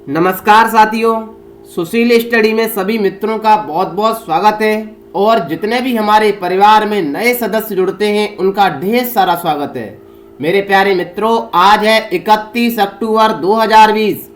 नमस्कार साथियों, सुशील स्टडी में सभी मित्रों का बहुत बहुत स्वागत है। और जितने भी हमारे परिवार में नए सदस्य जुड़ते हैं उनका ढेर सारा स्वागत है। मेरे प्यारे मित्रों, आज है 31 अक्टूबर 2020।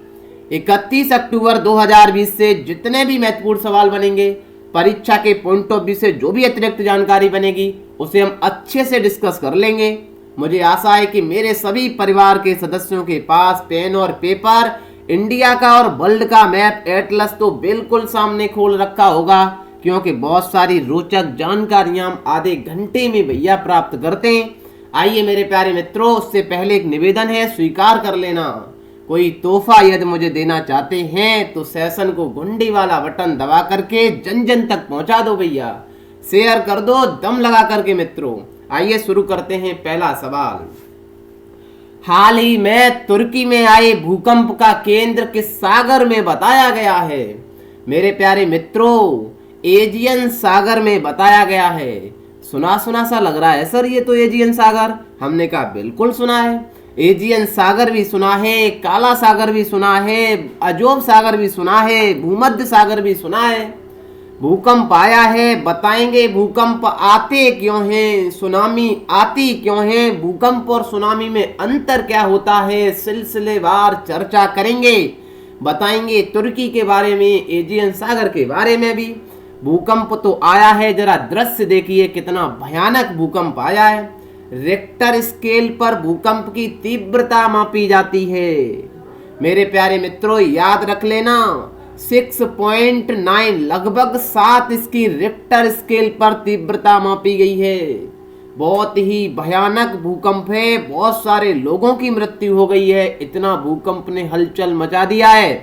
31 अक्टूबर 2020 से जितने भी महत्वपूर्ण सवाल बनेंगे, परीक्षा के पॉइंट ऑफ व्यू से जो भी अतिरिक्त जानकारी बनेगी उसे हम अच्छे से डिस्कस कर लेंगे। मुझे आशा है कि मेरे सभी परिवार के सदस्यों के पास पेन और पेपर, इंडिया का और वर्ल्ड का मैप एटलस तो बिल्कुल सामने खोल रखा होगा, क्योंकि बहुत सारी रोचक जानकारियां हम आधे घंटे में भैया प्राप्त करते हैं। आइए मेरे प्यारे मित्रों, उससे पहले एक निवेदन है, स्वीकार कर लेना। कोई तोहफा यदि मुझे देना चाहते हैं तो सेशन को घंटी वाला बटन दबा करके जन जन तक पहुंचा दो भैया, शेयर कर दो दम लगा करके। मित्रों आइए शुरू करते हैं। पहला सवाल, हाल ही में तुर्की में आए भूकंप का केंद्र किस सागर में बताया गया है? मेरे प्यारे मित्रों, एजियन सागर में बताया गया है। सुना सुना सा लग रहा है सर, ये तो एजियन सागर। हमने कहा बिल्कुल सुना है। एजियन सागर भी सुना है, काला सागर भी सुना है, अजोब सागर भी सुना है, भूमध्य सागर भी सुना है। भूकंप आया है, बताएंगे भूकंप आते क्यों हैं, सुनामी आती क्यों है, भूकंप और सुनामी में अंतर क्या होता है, सिलसिलेवार चर्चा करेंगे। बताएंगे तुर्की के बारे में, एजियन सागर के बारे में भी। भूकंप तो आया है, जरा दृश्य देखिए कितना भयानक भूकंप आया है। रिक्टर स्केल पर भूकंप की तीव्रता मापी जाती है। मेरे प्यारे मित्रों याद रख लेना, 6.9 लगभग 7 इसकी रिक्टर स्केल पर तीव्रता मापी गई है। बहुत ही भयानक भूकंप है, बहुत सारे लोगों की मृत्यु हो गई है। इतना भूकंप ने हलचल मचा दिया है।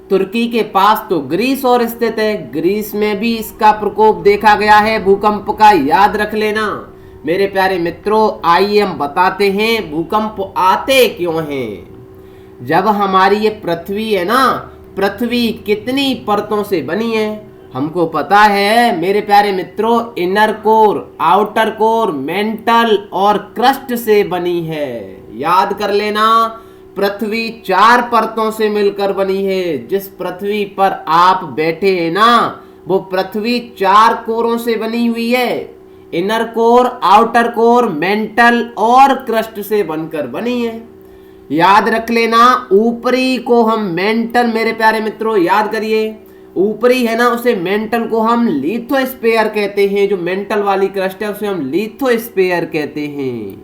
तुर्की के पास तो ग्रीस और स्थित है, ग्रीस में भी इसका प्रकोप देखा गया है भूकंप का, याद रख लेना। मेरे प्यारे मित्रों आइए हम बताते हैं भूकंप आते क्यों हैं। जब हमारी ये पृथ्वी है ना, पृथ्वी कितनी परतों से बनी है हमको पता है मेरे प्यारे मित्रों। Inner core, outer core, mental और क्रस्ट से बनी है। याद कर लेना, पृथ्वी 4 परतों से मिलकर बनी है। जिस पृथ्वी पर आप बैठे हैं ना, वो पृथ्वी 4 कोरों से बनी हुई है। Inner core, outer core, mental और क्रस्ट से बनकर बनी है। याद रख लेना, ऊपरी को हम मेंटल, मेरे प्यारे मित्रों याद करिए, ऊपरी है ना उसे मेंटल को हम लिथोस्फीयर कहते हैं। जो मेंटल वाली क्रस्ट है उसे हम लिथोस्फीयर कहते हैं।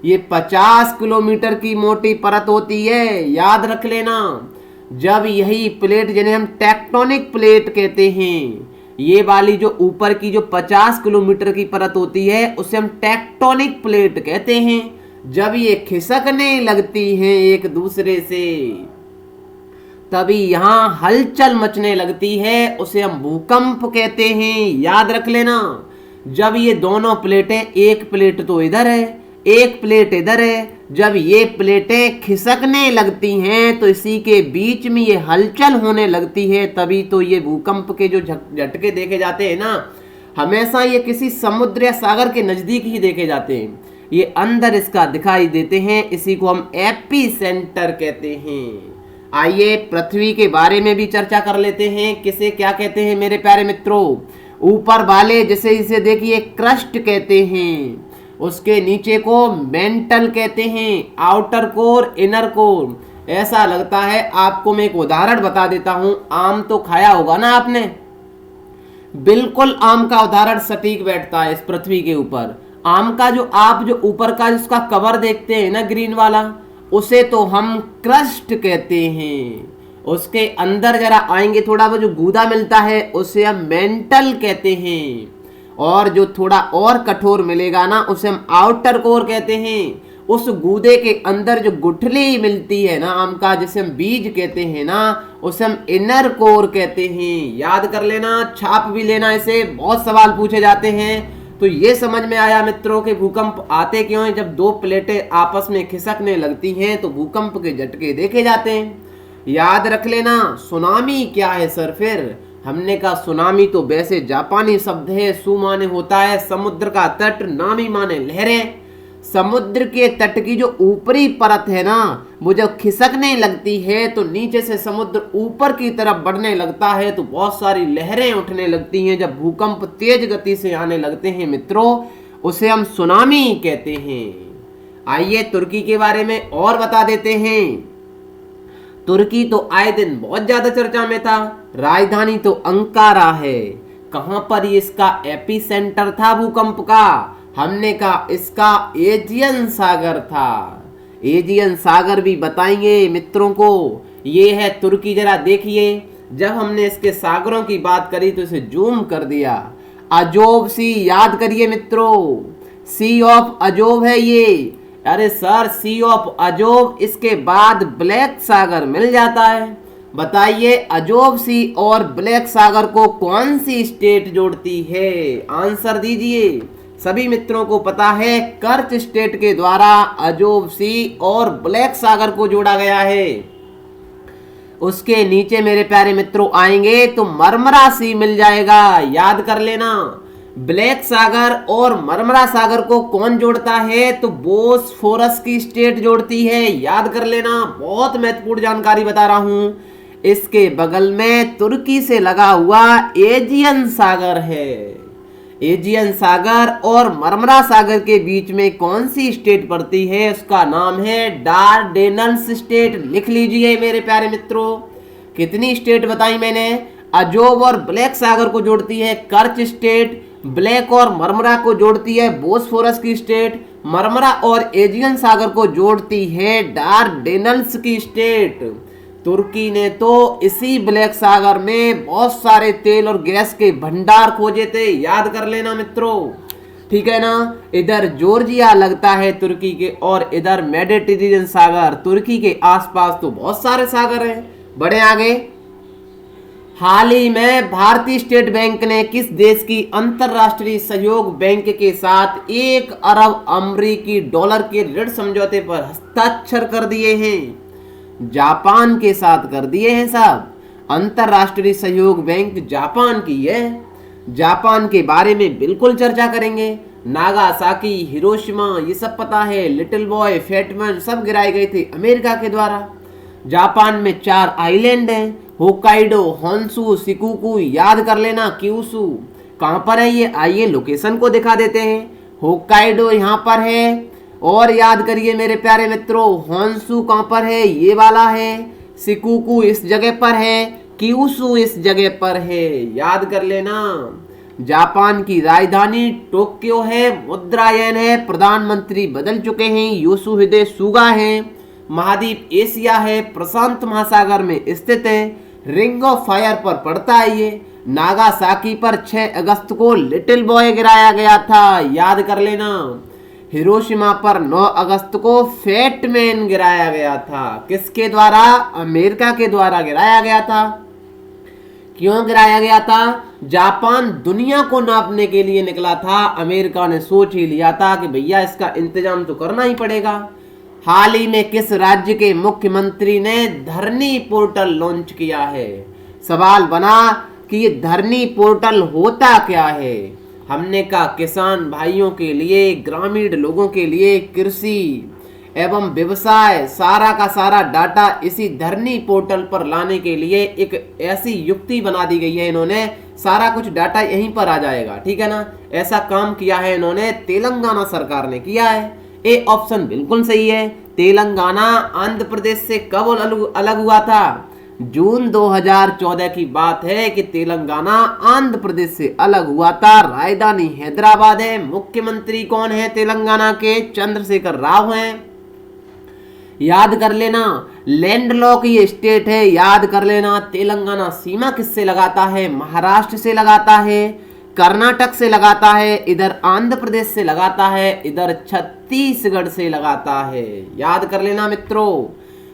ये 50 किलोमीटर की मोटी परत होती है, याद रख लेना। जब यही प्लेट, जिन्हें हम टेक्टोनिक प्लेट कहते हैं, ये वाली जो ऊपर की जो 50 किलोमीटर की परत होती है उसे हम टेक्टोनिक प्लेट कहते हैं। जब ये खिसकने लगती हैं एक दूसरे से, तभी यहां हलचल मचने लगती है, उसे हम भूकंप कहते हैं। याद रख लेना, जब ये दोनों प्लेटें, एक प्लेट तो इधर है, एक प्लेट इधर है, जब ये प्लेटें खिसकने लगती हैं तो इसी के बीच में ये हलचल होने लगती है, तभी तो ये भूकंप के जो झटके देखे जाते हैं ना, हमेशा ये किसी समुद्र या सागर के नजदीक ही देखे जाते हैं। ये अंदर इसका दिखाई देते हैं, इसी को हम एपी सेंटर कहते हैं। आइए पृथ्वी के बारे में भी चर्चा कर लेते हैं, किसे क्या कहते हैं मेरे प्यारे मित्रों। ऊपर वाले जिसे इसे देखिए क्रस्ट कहते हैं, उसके नीचे को मेंटल कहते हैं, आउटर कोर, इनर कोर। ऐसा लगता है आपको मैं एक उदाहरण बता देता हूं। आम तो खाया होगा ना आपने, बिल्कुल आम का उदाहरण सटीक बैठता है इस पृथ्वी के ऊपर। आम का जो आप जो ऊपर का जिसका कवर देखते हैं ना ग्रीन वाला, उसे तो हम क्रस्ट कहते हैं। उसके अंदर जरा आएंगे, थोड़ा वो जो गूदा मिलता है उसे हम मेंटल कहते हैं। और जो थोड़ा और कठोर मिलेगा ना उसे हम आउटर कोर कहते हैं। उस गूदे के अंदर जो गुठली मिलती है ना आम का, जिसे हम बीज कहते हैं ना, उसे हम इनर कोर कहते हैं। याद कर लेना, छाप भी लेना, इसे बहुत सवाल पूछे जाते हैं। तो ये समझ में आया मित्रों के भूकंप आते क्यों हैं। जब 2 प्लेटें आपस में खिसकने लगती हैं तो भूकंप के झटके देखे जाते हैं। याद रख लेना, सुनामी क्या है सर फिर। हमने कहा सुनामी तो वैसे जापानी शब्द है, सु माने होता है समुद्र का तट, नामी माने लहरें। समुद्र के तट की जो ऊपरी परत है ना, वो जब खिसकने लगती है तो नीचे से समुद्र ऊपर की तरफ बढ़ने लगता है, तो बहुत सारी लहरें उठने लगती हैं। जब भूकंप तेज गति से आने लगते हैं मित्रों, उसे हम सुनामी कहते हैं। आइए तुर्की के बारे में और बता देते हैं। तुर्की तो आए दिन बहुत ज्यादा चर्चा में था। राजधानी तो अंकारा है। कहां पर इसका एपी सेंटर था भूकंप का? हमने कहा इसका एजियन सागर था। एजियन सागर भी बताएंगे मित्रों को। ये है तुर्की, जरा देखिए। जब हमने इसके सागरों की बात करी तो इसे जूम कर दिया। अजोब सी याद करिए मित्रों, सी ऑफ अजोब है ये। अरे सर, सी ऑफ अजोब, इसके बाद ब्लैक सागर मिल जाता है। बताइए अजोब सी और ब्लैक सागर को कौन सी स्टेट जोड़ती है? आंसर दीजिए। सभी मित्रों को पता है, कर्च स्टेट के द्वारा अजोब सी और ब्लैक सागर को जोड़ा गया है। उसके नीचे मेरे प्यारे मित्रों आएंगे तो मरमरा सी मिल जाएगा, याद कर लेना। ब्लैक सागर और मरमरा सागर को कौन जोड़ता है? तो बोस्फोरस की स्टेट जोड़ती है, याद कर लेना। बहुत महत्वपूर्ण जानकारी बता रहा हूं। इसके बगल में तुर्की से लगा हुआ एजियन सागर है। एजियन सागर और मरमरा सागर के बीच में कौन सी स्टेट पड़ती है? उसका नाम है डार्डेनल्स स्टेट। लिख लीजिए मेरे प्यारे मित्रों। कितनी स्टेट बताई मैंने? अजोब और ब्लैक सागर को जोड़ती है कर्च स्टेट, ब्लैक और मरमरा को जोड़ती है बोस्फोरस की स्टेट, मरमरा और एजियन सागर को जोड़ती है डार्डेनल्स की स्टेट। तुर्की ने तो इसी ब्लैक सागर में बहुत सारे तेल और गैस के भंडार खोजे थे, याद कर लेना मित्रों। ठीक है ना। इधर जॉर्जिया लगता है तुर्की के, और इधर मेडिटेरेनियन सागर। तुर्की के आसपास तो बहुत सारे सागर हैं। बढ़े आगे। हाल ही में भारतीय स्टेट बैंक ने किस देश की अंतरराष्ट्रीय सहयोग बैंक के साथ 1 अरब अमेरिकी डॉलर के ऋण समझौते पर हस्ताक्षर कर दिए हैं? जापान के साथ कर दिए हैं साहब। अंतरराष्ट्रीय सहयोग बैंक जापान की है। जापान के बारे में बिल्कुल चर्चा करेंगे। नागासाकी, हिरोशिमा, ये सब पता है। लिटिल बॉय, फैटमैन सब गिराए गए थे अमेरिका के द्वारा। जापान में 4 आइलैंड हैं, होक्काइडो, होन्शु, शिकुकु, याद कर लेना, क्यूशु। कहां पर है ये? आइए लोकेशन को दिखा देते हैं। होक्काइडो यहाँ पर है, और याद करिए मेरे प्यारे मित्रों, होन्शु कहां पर है? ये वाला है। शिकुकु इस जगह पर है, क्यूशु इस जगह पर है, याद कर लेना। जापान की राजधानी टोक्यो है। मुद्रा येन है। प्रधानमंत्री बदल चुके हैं, योशिहिदे सुगा है। महाद्वीप एशिया है, प्रशांत महासागर में स्थित है। रिंग ऑफ फायर पर पड़ता है ये। नागासाकी पर 6 अगस्त को लिटिल बॉय गिराया गया था, याद कर लेना। हिरोशिमा पर 9 अगस्त को फैटमैन गिराया गया था। किसके द्वारा? अमेरिका के द्वारा गिराया गया था। क्यों गिराया गया था? जापान दुनिया को नापने के लिए निकला था। अमेरिका ने सोच ही लिया था कि भैया इसका इंतजाम तो करना ही पड़ेगा। हाल ही में किस राज्य के मुख्यमंत्री ने धरनी पोर्टल लॉन्च किया है? सवाल बना कि ये धरनी पोर्टल होता क्या है। हमने कहा किसान भाइयों के लिए, ग्रामीण लोगों के लिए कृषि एवं व्यवसाय सारा का सारा डाटा इसी धरनी पोर्टल पर लाने के लिए एक ऐसी युक्ति बना दी गई है। इन्होंने सारा कुछ डाटा यहीं पर आ जाएगा, ठीक है ना। ऐसा काम किया है इन्होंने, तेलंगाना सरकार ने किया है। ए ऑप्शन बिल्कुल सही है। तेलंगाना आंध्र प्रदेश से कब अलग हुआ था? जून 2014 की बात है कि तेलंगाना आंध्र प्रदेश से अलग हुआ था। राजधानी हैदराबाद है। मुख्यमंत्री कौन है तेलंगाना के? चंद्रशेखर राव हैं, याद कर लेना। लैंडलॉक ये स्टेट है, याद कर लेना। तेलंगाना सीमा किससे लगाता है? महाराष्ट्र से लगाता है, कर्नाटक से लगाता है, इधर आंध्र प्रदेश से लगाता है, इधर छत्तीसगढ़ से लगाता है, याद कर लेना मित्रों।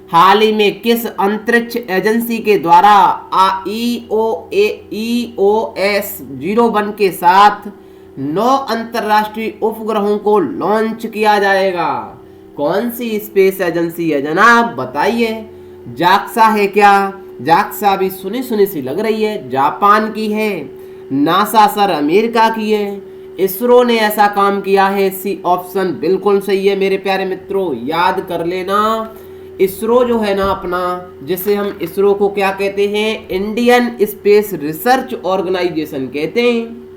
हाल ही में किस अंतरिक्ष एजेंसी के द्वारा EOS 01 के साथ 9 अंतरराष्ट्रीय उपग्रहों को लॉन्च किया जाएगा? कौन सी स्पेस एजेंसी है जनाब, बताइए। जाक्सा है क्या? जाक्सा भी सुनी सुनी सी लग रही है, जापान की है। नासा सर अमेरिका की है। इसरो ने ऐसा काम किया है। सी ऑप्शन बिल्कुल सही है मेरे प्यारे मित्रों, याद कर लेना। इसरो जो है ना अपना, जिसे हम इसरो को क्या कहते हैं, इंडियन स्पेस रिसर्च ऑर्गेनाइजेशन कहते हैं।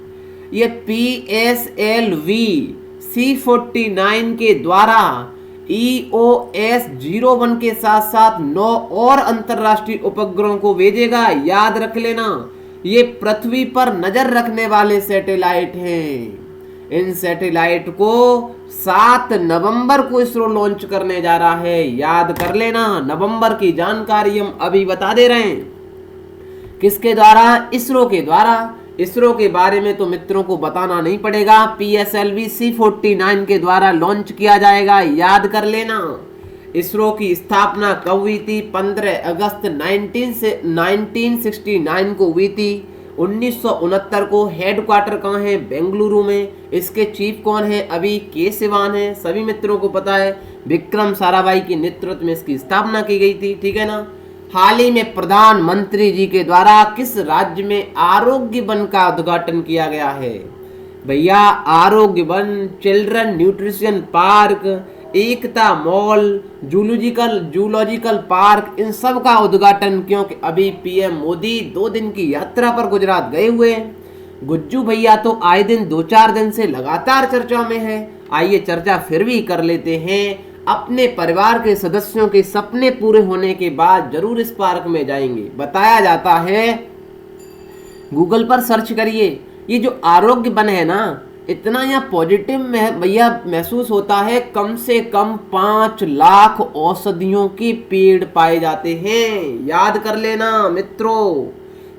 ये PSLV C49 के द्वारा EOS-01 के साथ साथ 9 और अंतरराष्ट्रीय उपग्रहों को भेजेगा। याद रख लेना, ये पृथ्वी पर नजर रखने वाले सैटेलाइट हैं। इन सैटेलाइट को 7 नवंबर को इसरो लॉन्च करने जा रहा है। याद कर लेना, नवंबर की जानकारी हम अभी बता दे रहे हैं। किसके द्वारा? इसरो के द्वारा। इसरो के बारे में तो मित्रों को बताना नहीं पड़ेगा, PSLV C49 के द्वारा लॉन्च किया जाएगा। याद कर लेना। इसरो की स्थापना कब हुई थी? 15 अगस्त 1969 को हुई थी। 1969 को हेडक्वार्टर कहाँ है? बेंगलुरु में। इसके चीफ कौन है? अभी के सिवान है। सभी मित्रों को पता है, विक्रम साराभाई के नेतृत्व में इसकी स्थापना की गई थी। ठीक है ना। हाल ही में प्रधानमंत्री जी के द्वारा किस राज्य में आरोग्य वन का उद्घाटन किया गया है? भैया आरोग्य वन, चिल्ड्रन न्यूट्रिशन पार्क, एकता मॉल, जूलॉजिकल पार्क, इन सब का उद्घाटन, क्योंकि अभी PM मोदी 2 दिन की यात्रा पर गुजरात गए हुए हैं। गुज्जू भैया तो आए दिन 2-4 दिन से लगातार चर्चा में है। आइए चर्चा फिर भी कर लेते हैं। अपने परिवार के सदस्यों के सपने पूरे होने के बाद जरूर इस पार्क में जाएंगे। बताया जाता है, गूगल पर सर्च करिए, ये जो आरोग्य वन है ना, इतना यहाँ पॉजिटिव में भैया महसूस होता है। कम से कम 5 लाख औषधियों के पेड़ पाए जाते हैं। याद कर लेना मित्रों।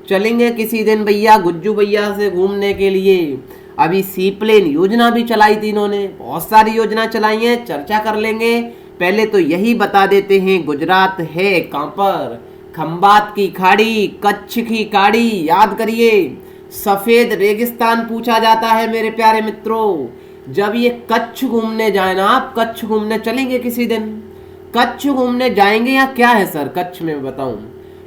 चलेंगे किसी दिन भैया गुज्जू भैया से घूमने के लिए। अभी सीप्लेन योजना भी चलाई थी इन्होंने, बहुत सारी योजना चलाई है, चर्चा कर लेंगे। पहले तो यही बता देते हैं, गुजरात है कहाँ पर? खंबात की खाड़ी, कच्छ की खाड़ी। याद करिए, सफेद रेगिस्तान पूछा जाता है मेरे प्यारे मित्रों। जब ये कच्छ घूमने जाए ना, आप कच्छ घूमने चलेंगे किसी दिन, कच्छ घूमने जाएंगे। या क्या है सर कच्छ में? बताऊं,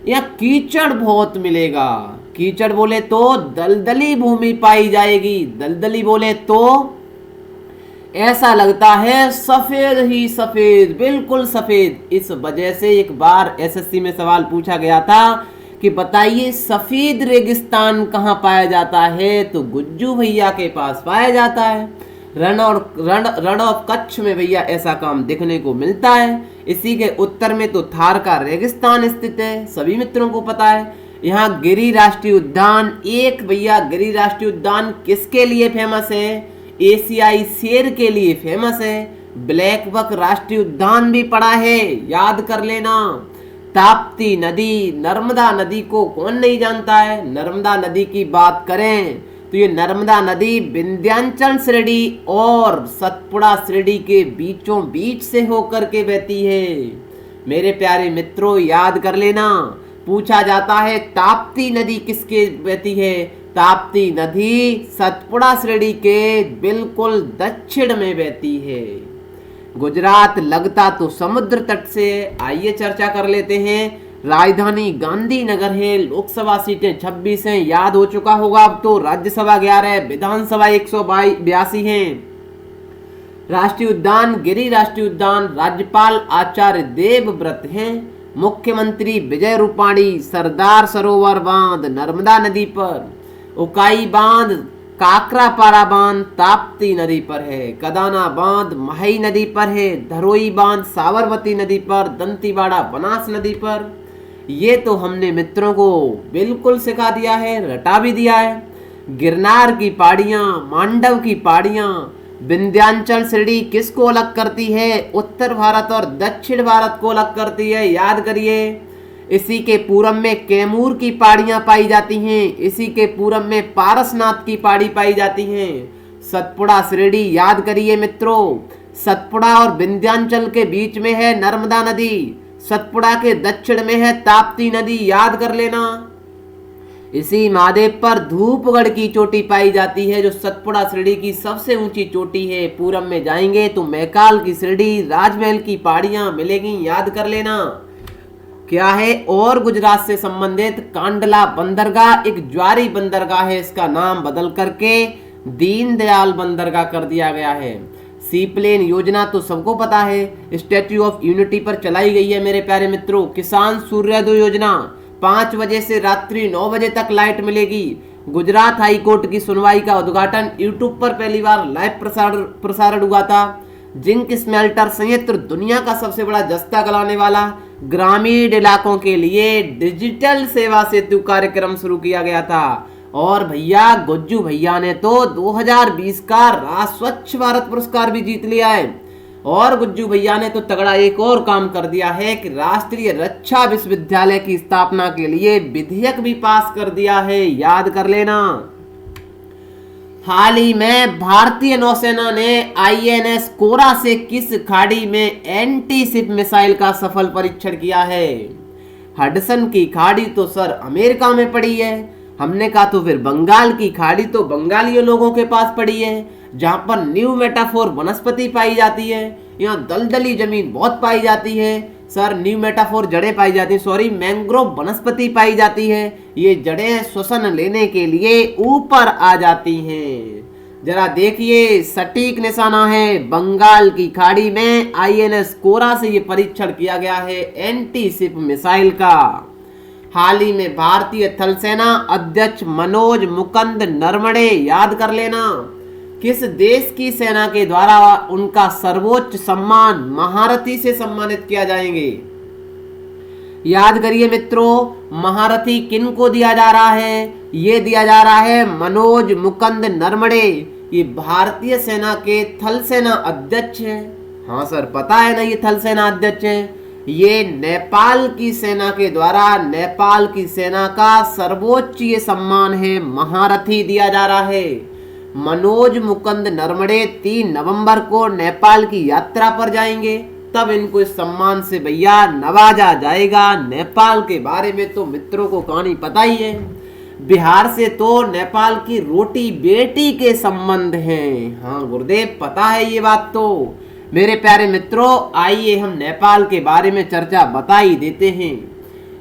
यहाँ कीचड़ बहुत मिलेगा। कीचड़ बोले तो दलदली भूमि पाई जाएगी। दलदली बोले तो ऐसा लगता है सफेद ही सफेद, बिल्कुल सफेद। इस वजह से एक बार SSC में सवाल पूछा गया था कि बताइए सफेद रेगिस्तान कहाँ पाया जाता है? तो गुज्जू भैया के पास पाया जाता है। रण ऑफ कच्छ में भैया ऐसा काम देखने को मिलता है। इसी के उत्तर में तो थार का रेगिस्तान स्थित है, सभी मित्रों को पता है। यहाँ गिरी राष्ट्रीय उद्यान, एक भैया गिरी राष्ट्रीय उद्यान किसके लिए फेमस है? एशियाई शेर के लिए फेमस है। ब्लैक बक राष्ट्रीय उद्यान भी पड़ा है। याद कर लेना। ताप्ती नदी, नर्मदा नदी को कौन नहीं जानता है? नर्मदा नदी की बात करें तो ये नर्मदा नदी विंध्याचल श्रेणी और सतपुड़ा श्रेणी के बीचों बीच से होकर के बहती है। मेरे प्यारे मित्रों याद कर लेना। पूछा जाता है ताप्ती नदी किसके बहती है? ताप्ती नदी सतपुड़ा श्रेणी के बिल्कुल दक्षिण में बहती है। गुजरात लगता तो समुद्र तट से। आइए चर्चा कर लेते हैं। राजधानी गांधीनगर है। लोकसभा सीटें 26 हैं, याद हो चुका होगा अब तो। राज्यसभा 11 है, विधानसभा 182 हैं। राष्ट्रीय उद्यान गिरी राष्ट्रीय उद्यान, राज्यपाल आचार्य देवव्रत हैं। मुख्यमंत्री विजय रूपाणी। सरदार सरोवर बांध नर्मदा नदी पर। उकाई बांध, काकरापारा बांध ताप्ती नदी पर है। कदाना बांध महई नदी पर है। धरोई बांध साबरमती नदी पर। दंतीवाड़ा बनास नदी पर। ये तो हमने मित्रों को बिल्कुल सिखा दिया है, रटा भी दिया है। गिरनार की पहाड़ियां, मांडव की पहाड़ियां, विंध्याचल श्रेणी किसको अलग करती है? उत्तर भारत और दक्षिण भारत को अलग करती है। याद करिए। इसी के पूरब में कैमूर की पहाड़ियां पाई जाती हैं। इसी के पूरब में पारसनाथ की पहाड़ी पाई जाती हैं। सतपुड़ा श्रेणी याद करिए मित्रों। सतपुड़ा और विंध्याचल के बीच में है नर्मदा नदी। सतपुड़ा के दक्षिण में है ताप्ती नदी। याद कर लेना। इसी महादेव पर धूपगढ़ की चोटी पाई जाती है, जो सतपुड़ा श्रेणी की सबसे ऊंची चोटी है। पूरब में जाएंगे तो मैकाल की श्रेणी, राजमहल की पहाड़ियां मिलेगी। याद कर लेना। क्या है और गुजरात से संबंधित? कांडला बंदरगाह एक ज्वारी बंदरगाह है, इसका नाम बदल करके दीनदयाल बंदरगाह कर दिया गया है। सी प्लेन योजना तो सबको पता है, स्टैच्यू ऑफ यूनिटी पर चलाई गई है मेरे प्यारे मित्रों। किसान सूर्योदय योजना, 5 बजे से रात्रि 9 बजे तक लाइट मिलेगी। गुजरात हाई कोर्ट की सुनवाई का उद्घाटन यूट्यूब पर पहली बार लाइव प्रसारण हुआ था। जिंक स्मेल्टर संयंत्र दुनिया का सबसे बड़ा जस्ता गलाने वाला। ग्रामीण इलाकों के लिए डिजिटल सेवा सेतु कार्यक्रम शुरू किया गया था। और भैया गुज्जू भैया ने तो 2020 का स्वच्छ भारत पुरस्कार भी जीत लिया है। और गुज्जू भैया ने तो तगड़ा एक और काम कर दिया है कि राष्ट्रीय रक्षा विश्वविद्यालय की स्थापना के लिए विधेयक भी पास कर दिया है, याद कर लेना। हाल ही में भारतीय नौसेना ने INS कोरा से किस खाड़ी में एंटी शिप मिसाइल का सफल परीक्षण किया है? हडसन की खाड़ी तो सर अमेरिका में पड़ी है। हमने कहा तो फिर बंगाल की खाड़ी तो बंगालियों लोगों के पास पड़ी है, जहां पर न्यू मेटाफोर वनस्पति पाई जाती है। यहाँ दलदली जमीन बहुत पाई जाती है सर। न्यू मेटाफोर जड़ें पाई जाती है, सॉरी मैंग्रोव वनस्पति पाई जाती है। ये जड़ें श्वसन लेने के लिए ऊपर आ जाती हैं। जरा देखिए, सटीक निशाना है बंगाल की खाड़ी में INS कोरा से ये परीक्षण किया गया है एंटी शिप मिसाइल का। हाल ही में भारतीय थल सेना अध्यक्ष मनोज मुकुंद नरवणे, याद कर लेना, किस देश की सेना के द्वारा उनका सर्वोच्च सम्मान महारथी से सम्मानित किया जाएंगे? याद करिए मित्रों, महारथी किन को दिया जा रहा है? ये दिया जा रहा है मनोज मुकुंद नरवणे। ये भारतीय सेना के थल सेना अध्यक्ष हैं। हाँ सर, पता है ना, ये थल सेना अध्यक्ष हैं। ये नेपाल की सेना के द्वारा नेपाल की सेना का सर्वोच्च ये सम्मान है, महारथी दिया जा रहा है। मनोज मुकुंद नरवणे 3 नवंबर को नेपाल की यात्रा पर जाएंगे, तब इनको इस सम्मान से भैया नवाजा जाएगा। नेपाल के बारे में तो मित्रों को कहानी पता ही है। बिहार से तो नेपाल की रोटी बेटी के संबंध हैं। हाँ गुरुदेव, पता है ये बात तो। मेरे प्यारे मित्रों, आइए हम नेपाल के बारे में चर्चा बता ही देते हैं।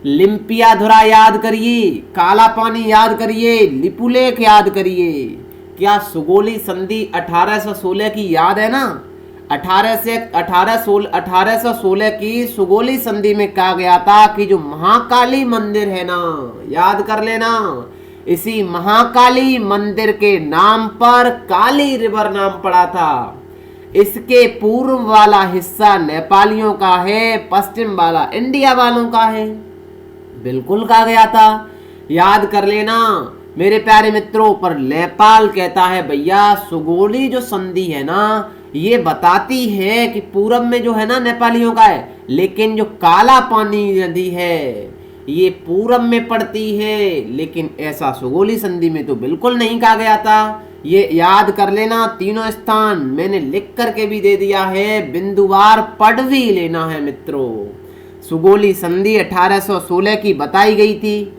लिम्पियाधुरा याद करिए, काला पानी याद करिए, लिपुलेख याद करिए। क्या सुगोली संधि 1816 की याद है ना? 1816 की सुगोली संधि में कहा गया था कि जो महाकाली मंदिर है ना, याद कर लेना, इसी महाकाली मंदिर के नाम पर काली रिवर नाम पड़ा था। इसके पूर्व वाला हिस्सा नेपालियों का है, पश्चिम वाला इंडिया वालों का है, बिल्कुल कहा गया था, याद कर लेना मेरे प्यारे मित्रों। पर नेपाल कहता है भैया सुगोली जो संधि है ना, ये बताती है कि पूरब में जो है ना नेपालियों का है, लेकिन जो काला पानी नदी है ये पूरब में पड़ती है, लेकिन ऐसा सुगोली संधि में तो बिल्कुल नहीं कहा गया था। ये याद कर लेना। तीनों स्थान मैंने लिख करके भी दे दिया है, बिंदुवार पढ़ भी लेना है मित्रों। सुगोली संधि 1816 की बताई गई थी।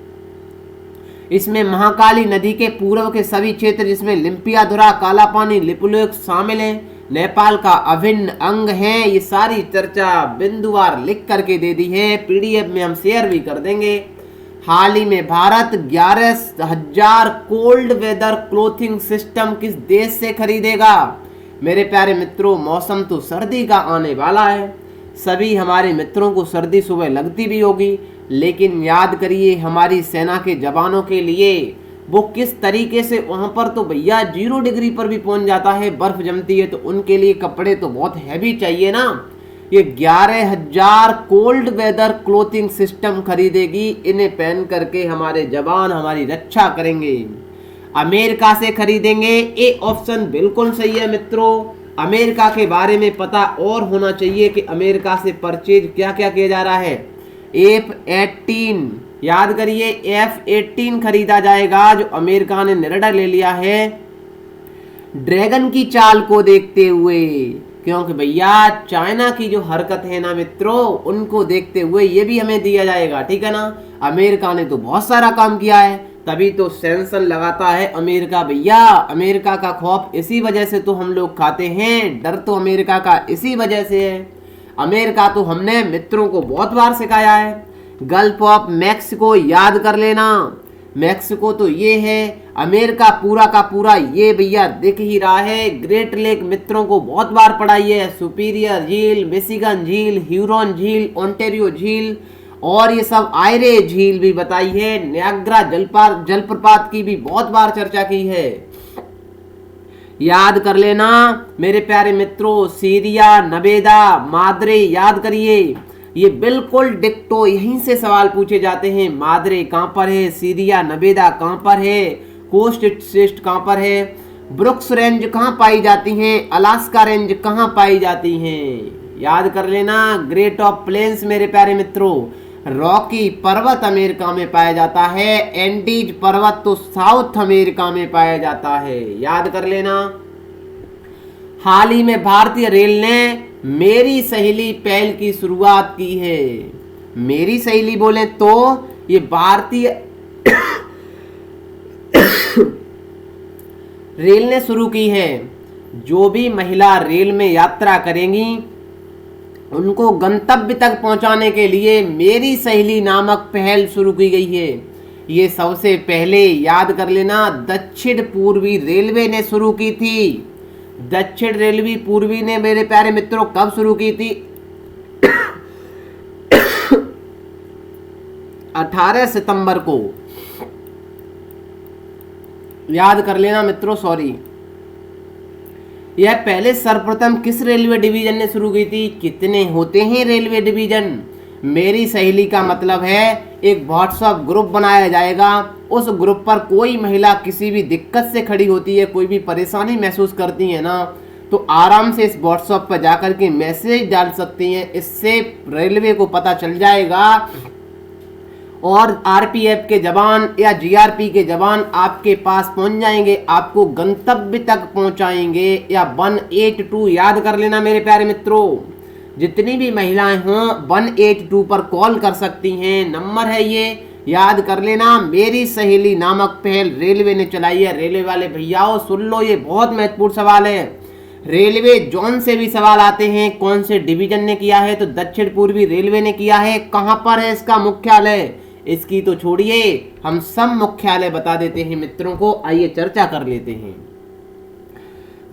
इसमें महाकाली नदी के पूर्व के सभी क्षेत्र जिसमें लिम्पियाधुरा, काला पानी, लिपुलेख शामिल हैं, नेपाल का अभिन्न अंग है। ये सारी चर्चा बिंदुवार लिख करके दे दी है, PDF में हम शेयर भी कर देंगे। हाल ही में Bharat 11,000 cold weather clothing system किस देश से खरीदेगा? मेरे प्यारे मित्रों, मौसम तो सर्दी का आने वाला है। सभी हमारे मित्रों को सर्दी सुबह लगती भी होगी, लेकिन याद करिए हमारी सेना के जवानों के लिए वो किस तरीके से, वहां पर तो भैया 0 डिग्री पर भी पहुंच जाता है, बर्फ जमती है, तो उनके लिए कपड़े तो बहुत हैवी चाहिए ना। ये 11,000 कोल्ड वेदर क्लोथिंग सिस्टम खरीदेगी। इन्हें पहन करके हमारे जवान हमारी रक्षा करेंगे। अमेरिका से खरीदेंगे, ये ऑप्शन बिल्कुल सही है मित्रों। अमेरिका के बारे में पता और होना चाहिए कि अमेरिका से परचेज क्या क्या किया जा रहा है। F-18 याद करिए, F-18 खरीदा जाएगा, जो अमेरिका ने निर्णय ले लिया है ड्रैगन की चाल को देखते हुए, क्योंकि भैया चाइना की जो हरकत है ना मित्रों, उनको देखते हुए ये भी हमें दिया जाएगा, ठीक है ना। अमेरिका ने तो बहुत सारा काम किया है, तभी तो सैंक्शन लगाता है अमेरिका। भैया अमेरिका का खौफ इसी वजह से तो हम लोग खाते हैं, डर तो अमेरिका का इसी वजह से है। अमेरिका तो हमने मित्रों को बहुत बार सिखाया है। गल्फ ऑफ मैक्सिको याद कर लेना, मैक्सिको तो ये है, अमेरिका पूरा का पूरा ये भैया दिख ही रहा है। ग्रेट लेक मित्रों को बहुत बार पढ़ाई है, सुपीरियर झील, मिशिगन झील, ह्यूरॉन झील, ओंटारियो झील और ये सब आयरे झील भी बताई है। नियाग्रा जलप्रपात की भी बहुत बार चर्चा की है, याद कर लेना मेरे प्यारे मित्रों। सीरिया, नवेदा, माद्रे याद करिए, ये बिल्कुल डिक्टो यहीं से सवाल पूछे जाते हैं। माद्रे कहाँ पर है, सीरिया नवेदा कहाँ पर है, कोस्ट श्रेष्ठ कहाँ पर है, ब्रुक्स रेंज कहाँ पाई जाती हैं, अलास्का रेंज कहाँ पाई जाती हैं, याद कर लेना। ग्रेट ऑफ प्लेन्स मेरे प्यारे मित्रों, रॉकी पर्वत अमेरिका में पाया जाता है, एंडीज पर्वत तो साउथ अमेरिका में पाया जाता है, याद कर लेना। हाल ही में भारतीय रेल ने मेरी सहेली पहल की शुरुआत की है। मेरी सहेली बोले तो ये भारतीय रेल ने शुरू की है। जो भी महिला रेल में यात्रा करेंगी उनको गंतव्य तक पहुंचाने के लिए मेरी सहेली नामक पहल शुरू की गई है। ये सबसे पहले याद कर लेना दक्षिण पूर्वी रेलवे ने शुरू की थी। दक्षिण रेलवे पूर्वी ने मेरे प्यारे मित्रों कब शुरू की थी? 18 सितंबर को, याद कर लेना मित्रों। सॉरी, यह पहले सर्वप्रथम किस रेलवे डिवीजन ने शुरू की थी? कितने होते हैं रेलवे डिवीजन? मेरी सहेली का मतलब है एक व्हाट्सएप ग्रुप बनाया जाएगा, उस ग्रुप पर कोई महिला किसी भी दिक्कत से खड़ी होती है, कोई भी परेशानी महसूस करती है ना, तो आराम से इस व्हाट्सएप पर जाकर के मैसेज डाल सकती हैं। इससे रेलवे को पता चल जाएगा और आरपीएफ के जवान या जीआरपी के जवान आपके पास पहुंच जाएंगे, आपको गंतव्य तक पहुंचाएंगे। या 182 याद कर लेना मेरे प्यारे मित्रों, जितनी भी महिलाएं हों 182 पर कॉल कर सकती हैं, नंबर है ये, याद कर लेना। मेरी सहेली नामक पहल रेलवे ने चलाई है। रेलवे वाले भैयाओं सुन लो, ये बहुत महत्वपूर्ण सवाल है। रेलवे जोन से भी सवाल आते हैं, कौन से डिवीजन ने किया है? तो दक्षिण पूर्वी रेलवे ने किया है। कहां पर है इसका मुख्यालय? इसकी तो छोड़िए, हम सब मुख्यालय बता देते हैं मित्रों को। आइए चर्चा कर लेते हैं।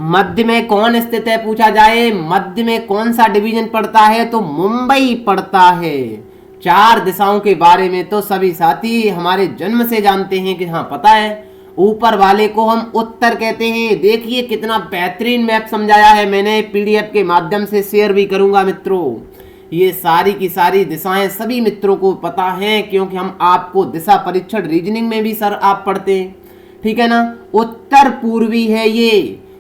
मध्य में कौन स्थित है पूछा जाए, मध्य में कौन सा डिवीजन पड़ता है? तो मुंबई पड़ता है। 4 दिशाओं के बारे में तो सभी साथी हमारे जन्म से जानते हैं कि हाँ पता है। ऊपर वाले को हम उत्तर कहते हैं। देखिए कितना बेहतरीन मैप समझाया है मैंने, पीडीएफ के माध्यम से शेयर भी करूंगा मित्रों। ये सारी की सारी दिशाएं सभी मित्रों को पता हैं, क्योंकि हम आपको दिशा परीक्षण रीजनिंग में भी सर आप पढ़ते हैं, ठीक है ना। उत्तर पूर्वी है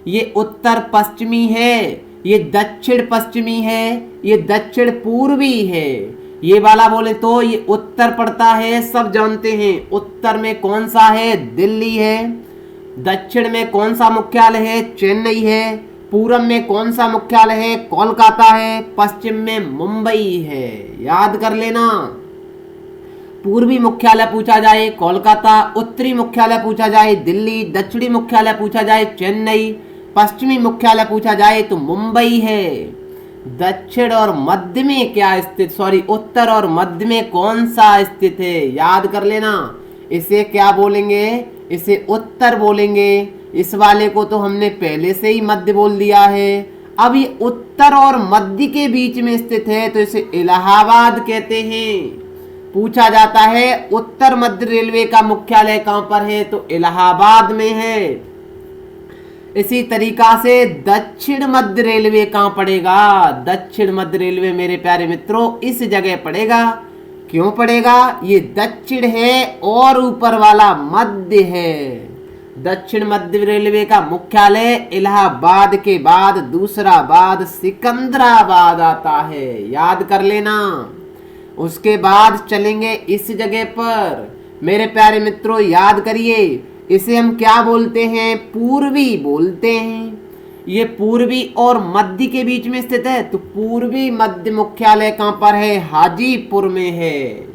ये उत्तर पश्चिमी है, ये दक्षिण पश्चिमी है, ये दक्षिण पूर्वी है। ये वाला बोले तो ये उत्तर पड़ता है, सब जानते हैं। उत्तर में कौन सा है? दिल्ली है। दक्षिण में कौन सा मुख्यालय है? चेन्नई है। पूरब में कौन सा मुख्यालय है? कोलकाता है। पश्चिम में मुंबई है, याद कर लेना। पूर्वी मुख्यालय पूछा जाए कोलकाता, उत्तरी मुख्यालय पूछा जाए दिल्ली, दक्षिणी मुख्यालय पूछा जाए चेन्नई, पश्चिमी मुख्यालय पूछा जाए तो मुंबई है। दक्षिण और मध्य में क्या स्थित, सॉरी उत्तर और मध्य में कौन सा स्थित है? याद कर लेना। इसे क्या बोलेंगे? इसे उत्तर बोलेंगे। इस वाले को तो हमने पहले से ही मध्य बोल दिया है। अब ये उत्तर और मध्य के बीच में स्थित है तो इसे इलाहाबाद कहते हैं। पूछा जाता है उत्तर मध्य रेलवे का मुख्यालय कहां पर है? तो इलाहाबाद में है। इसी तरीका से दक्षिण मध्य रेलवे कहां पड़ेगा? दक्षिण मध्य रेलवे मेरे प्यारे मित्रों इस जगह पड़ेगा। क्यों पड़ेगा? ये दक्षिण है और ऊपर वाला मध्य है। दक्षिण मध्य रेलवे का मुख्यालय इलाहाबाद के बाद दूसरा बाद सिकंदराबाद आता है, याद कर लेना। उसके बाद चलेंगे इस जगह पर मेरे प्यारे मित्रों, याद करिए इसे हम क्या बोलते हैं? पूर्वी बोलते हैं। ये पूर्वी और मध्य के बीच में स्थित है तो पूर्वी मध्य मुख्यालय कहां पर है? हाजीपुर में है।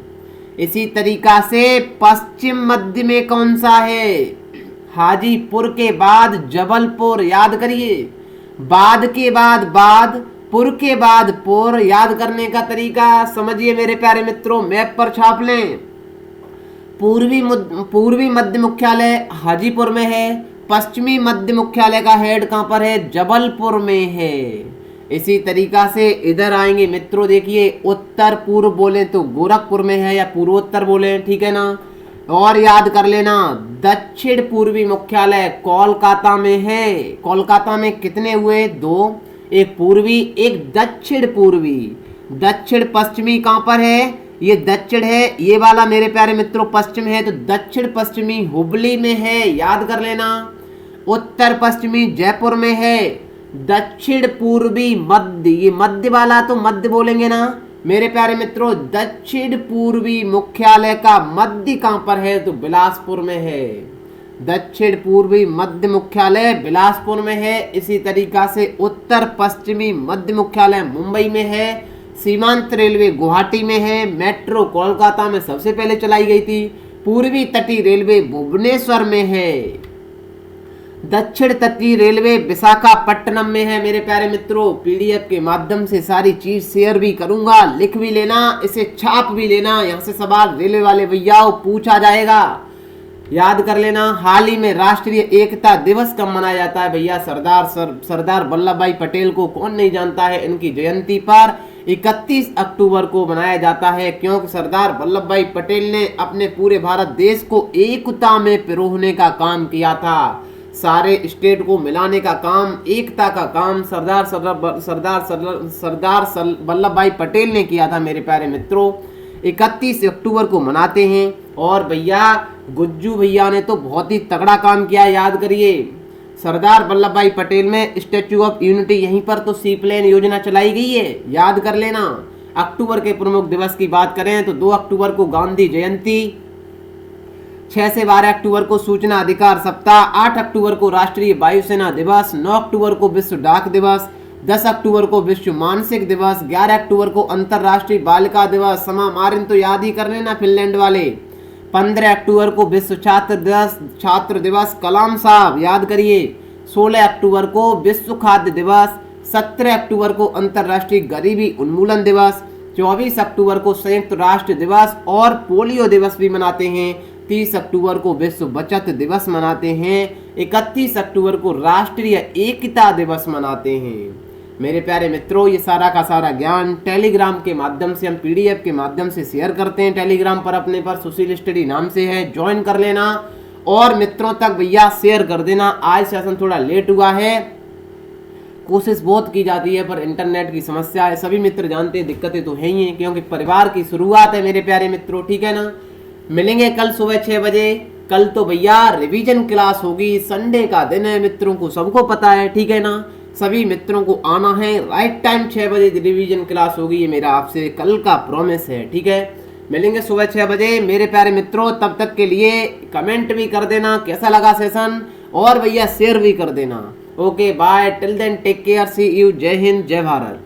इसी तरीका से पश्चिम मध्य में कौन सा है? हाजीपुर के बाद जबलपुर, याद करिए। बाद के बाद पुर के बाद पुर, याद करने का तरीका समझिए मेरे प्यारे मित्रों, मैप पर छाप लें। पूर्वी मध्य मुख्यालय हाजीपुर में है। पश्चिमी मध्य मुख्यालय का हेड कहाँ पर है? जबलपुर में है। इसी तरीका से इधर आएंगे मित्रों, देखिए उत्तर पूर्व बोले तो गोरखपुर में है या पूर्वोत्तर बोले, ठीक है ना। और याद कर लेना, दक्षिण पूर्वी मुख्यालय कोलकाता में है। कोलकाता में कितने हुए? 2, एक पूर्वी एक दक्षिण पूर्वी। दक्षिण पश्चिमी कहाँ पर है? ये दक्षिण है, ये वाला मेरे प्यारे मित्रों पश्चिम है, तो दक्षिण पश्चिमी हुबली में है, याद कर लेना। उत्तर पश्चिमी जयपुर में है। दक्षिण पूर्वी मध्य, ये मध्य वाला तो मध्य बोलेंगे ना मेरे प्यारे मित्रों। दक्षिण पूर्वी मुख्यालय का मध्य कहां पर है? तो बिलासपुर में है। दक्षिण पूर्वी मध्य मुख्यालय बिलासपुर में है। इसी तरीका से उत्तर पश्चिमी मध्य मुख्यालय मुंबई में है। सीमांत रेलवे गुवाहाटी में है। मेट्रो कोलकाता में सबसे पहले चलाई गई थी। पूर्वी तटीय रेलवे भुवनेश्वर में है। दक्षिण तटीय रेलवे विशाखापट्टनम में है। मेरे प्यारे मित्रों, पीडीएफ के माध्यम से सारी चीज शेयर भी करूंगा, लिख भी लेना, इसे छाप भी लेना। यहाँ से सवाल रेलवे वाले भैया पूछा जाएगा, याद कर लेना। हाल ही में राष्ट्रीय एकता दिवस कब मनाया जाता है? भैया सरदार वल्लभ भाई पटेल को कौन नहीं जानता है। इनकी जयंती पर 31 अक्टूबर को मनाया जाता है, क्योंकि सरदार वल्लभ भाई पटेल ने अपने पूरे भारत देश को एकता में पिरोने का काम किया था। सारे स्टेट को मिलाने का काम, एकता का काम सरदार वल्लभ भाई पटेल ने किया था। मेरे प्यारे मित्रों, 31 अक्टूबर को मनाते हैं। और भैया गुज्जू भैया ने तो बहुत ही तगड़ा काम किया, याद करिए। सरदार वल्लभ भाई पटेल में स्टैच्यू ऑफ यूनिटी, यहीं पर तो सी प्लेन योजना चलाई गई है, याद कर लेना। अक्टूबर के प्रमुख दिवस की बात करें तो 2 अक्टूबर को गांधी जयंती, 6 से 12 अक्टूबर को सूचना अधिकार सप्ताह, 8 अक्टूबर को राष्ट्रीय वायुसेना दिवस, 9 अक्टूबर को विश्व डाक दिवस, 10 अक्टूबर को विश्व मानसिक दिवस, 11 अक्टूबर को अंतर्राष्ट्रीय बालिका दिवस। समामारिन तो याद ही कर लेना फिनलैंड वाले। 15 अक्टूबर को विश्व छात्र दिवस कलाम साहब, याद करिए। 16 अक्टूबर को विश्व खाद्य दिवस, 17 अक्टूबर को अंतर्राष्ट्रीय गरीबी उन्मूलन दिवस, 24 अक्टूबर को संयुक्त राष्ट्र दिवस और पोलियो दिवस भी मनाते हैं। 30 अक्टूबर को विश्व बचत दिवस मनाते हैं। 31 अक्टूबर को राष्ट्रीय एकता दिवस मनाते हैं। मेरे प्यारे मित्रों, ये सारा का सारा ज्ञान टेलीग्राम के माध्यम से हम पीडीएफ के माध्यम से शेयर करते हैं। टेलीग्राम पर अपने पर सुशील स्टडी नाम से है, ज्वाइन कर लेना और मित्रों तक भैया शेयर कर देना। आज सेशन थोड़ा लेट हुआ है, कोशिश बहुत की जाती है पर इंटरनेट की समस्या है, सभी मित्र जानते हैं, दिक्कतें तो है ही हैं, क्योंकि परिवार की शुरुआत है मेरे प्यारे मित्रों, ठीक है ना। मिलेंगे कल सुबह 6 बजे। कल तो भैया रिवीजन क्लास होगी, संडे का दिन है, मित्रों को सबको पता है, ठीक है ना। सभी मित्रों को आना है, राइट टाइम 6 बजे रिवीजन क्लास होगी, ये मेरा आपसे कल का प्रॉमिस है, ठीक है। मिलेंगे सुबह 6 बजे मेरे प्यारे मित्रों। तब तक के लिए कमेंट भी कर देना कैसा लगा सेशन, और भैया शेयर भी कर देना। Okay bye, till then take care, see you, Jai Hind जय भारत।